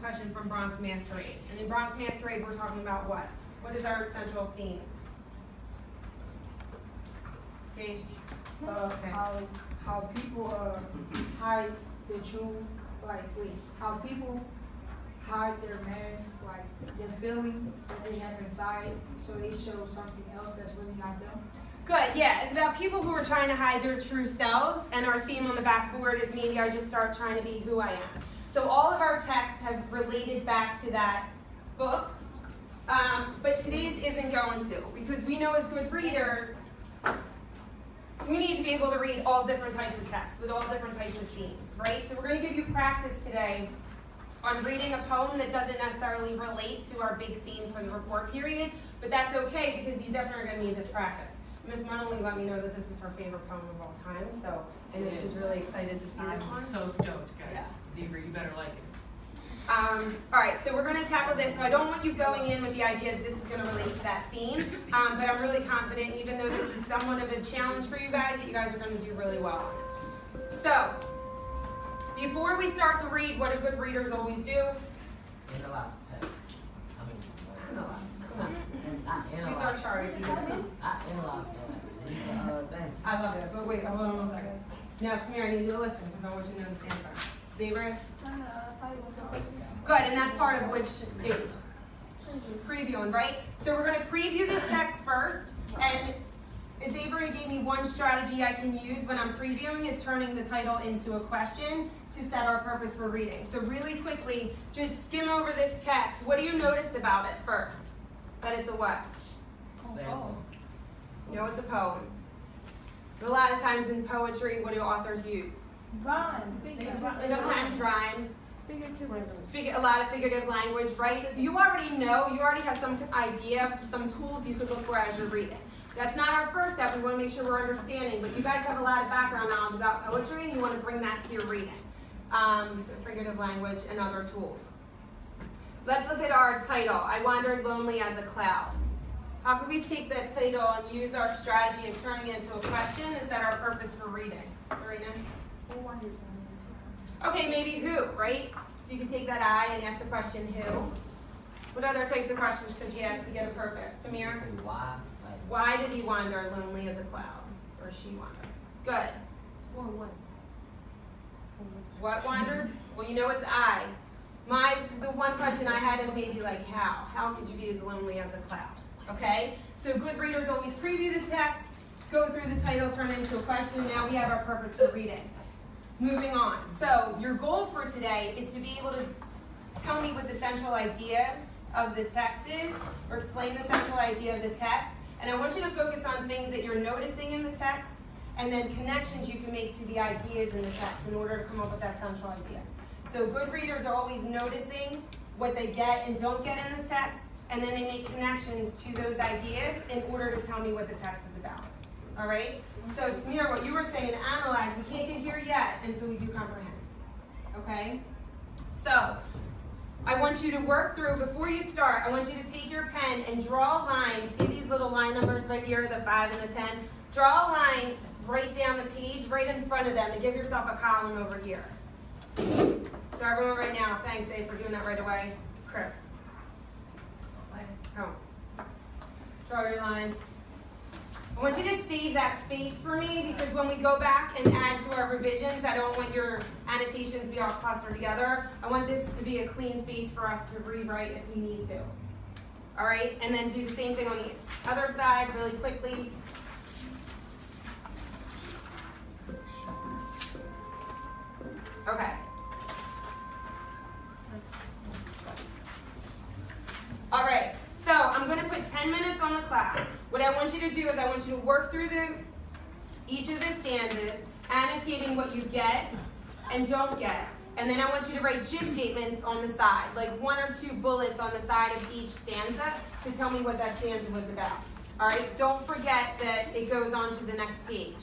question from Bronx Masquerade. And in Bronx Masquerade, we're talking about what? What is our central theme? Tage? Okay. How people hide the truth, how people hide their mask, like their feeling that they have inside, so they show something else that's really not them. Good, yeah. It's about people who are trying to hide their true selves, and our theme on the backboard is maybe I just start trying to be who I am. So all of our texts have related back to that book, but today's isn't going to, because we know as good readers, we need to be able to read all different types of texts with all different types of themes, right? So we're going to give you practice today on reading a poem that doesn't necessarily relate to our big theme for the report period, but that's okay because you definitely are going to need this practice. Ms. Munnelly let me know that this is her favorite poem of all time, so I know she's really excited to see this one. I'm so stoked, guys. Yeah. Zebra, you better like it. All right, so we're going to tackle this. So I don't want you going in with the idea that this is going to relate to that theme, but I'm really confident, even though this is somewhat of a challenge for you guys, that you guys are going to do really well on it. So, before we start to read, what do good readers always do? Analyze the text. Analyze. Not Use analyze. our chart if you want. Not analyze. Thing. I love it, but wait, hold on 1 second. Now, Samir, I need you to listen because I want you to know the answer. Zebra? Good, and that's part of which stage? Previewing, right? So we're going to preview this text first, and Zebra gave me one strategy I can use when I'm previewing is turning the title into a question to set our purpose for reading. So really quickly, just skim over this text. What do you notice about it first? That it's a what? Sample. You know it's a poem. A lot of times in poetry, what do authors use? Rhyme. Sometimes rhyme. A lot of figurative language, right? So you already know, you already have some idea, some tools you could look for as you're reading. That's not our first step. We want to make sure we're understanding, but you guys have a lot of background knowledge about poetry, and you want to bring that to your reading. So figurative language and other tools. Let's look at our title, I Wandered Lonely as a Cloud. How could we take that title and use our strategy of turning it into a question and set our purpose for reading? Marina? Okay, maybe who, right? So you could take that I and ask the question who. What other types of questions could you ask to get a purpose? Samir? This is why. Why did he wander lonely as a cloud? Or she wandered? Good. Or what? What wandered? Well, you know it's I. The one question I had is maybe like how? How could you be as lonely as a cloud? Okay? So good readers always preview the text, go through the title, turn it into a question. Now we have our purpose for reading. Moving on. So your goal for today is to be able to tell me what the central idea of the text is, or explain the central idea of the text. And I want you to focus on things that you're noticing in the text, and then connections you can make to the ideas in the text in order to come up with that central idea. So good readers are always noticing what they get and don't get in the text, and then they make connections to those ideas in order to tell me what the text is about. All right? So Samir, what you were saying, analyze, we can't get here yet until we do comprehend. Okay? So I want you to work through, before you start, I want you to take your pen and draw a line. See these little line numbers right here, the 5 and the 10? Draw a line right down the page, right in front of them, and give yourself a column over here. So everyone right now, thanks, Abe, for doing that right away. Chris. Oh. Draw your line. I want you to save that space for me because when we go back and add to our revisions, I don't want your annotations to be all clustered together. I want this to be a clean space for us to rewrite if we need to. All right, and then do the same thing on the other side really quickly. Okay. All right, so I'm going to put 10 minutes on the clock. What I want you to do is I want you to work through each of the stanzas, annotating what you get and don't get. And then I want you to write gist statements on the side, like 1 or 2 bullets on the side of each stanza to tell me what that stanza was about. All right, don't forget that it goes on to the next page.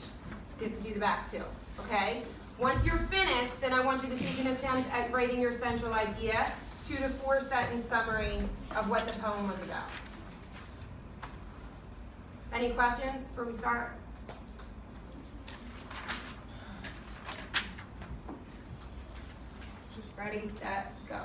So you have to do the back too, okay? Once you're finished, then I want you to take an attempt at writing your central idea, 2 to 4 sentence summary of what the poem was about. Any questions before we start? Ready, set, go.